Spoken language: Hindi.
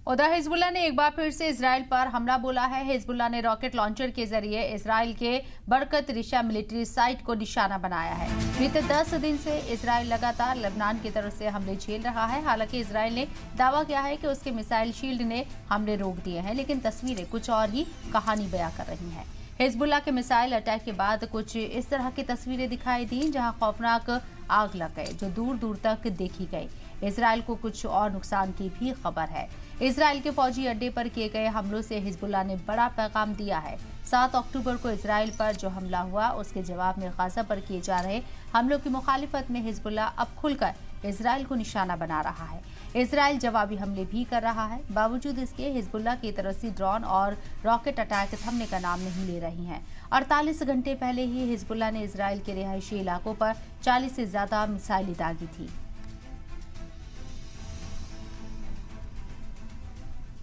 उधर हिजबुल्लाह ने एक बार फिर से इजराइल पर हमला बोला है। हिजबुल्लाह ने रॉकेट लॉन्चर के जरिए इजराइल के बरकत रिशा मिलिट्री साइट को निशाना बनाया है। बीते 10 दिन से इजराइल लगातार लेबनान की तरफ से हमले झेल रहा है। हालांकि इजराइल ने दावा किया है कि उसके मिसाइल शील्ड ने हमले रोक दिए हैं, लेकिन तस्वीरें कुछ और ही कहानी बयां कर रही हैं। हिजबुल्लाह के मिसाइल अटैक के बाद कुछ इस तरह की तस्वीरें दिखाई दी, जहां खौफनाक आग लग गए जो दूर दूर तक देखी गई। इजराइल को कुछ और नुकसान की भी खबर है। इजराइल के फौजी अड्डे पर किए गए हमलों से हिजबुल्लाह ने बड़ा पैगाम दिया है। 7 अक्टूबर को इजराइल पर जो हमला हुआ, उसके जवाब में गाजा पर किए जा रहे हमलों की मुखालिफत में हिजबुल्लाह अब खुलकर इजराइल को निशाना बना रहा है। इजराइल जवाबी हमले भी कर रहा है। बावजूद इसके हिजबुल्लाह की तरफ से ड्रोन और रॉकेट अटैक थमने का नाम नहीं ले रही हैं। 48 घंटे पहले ही हिजबुल्लाह ने इजराइल के रिहायशी इलाकों पर 40 से ज्यादा मिसाइलें दागी थी।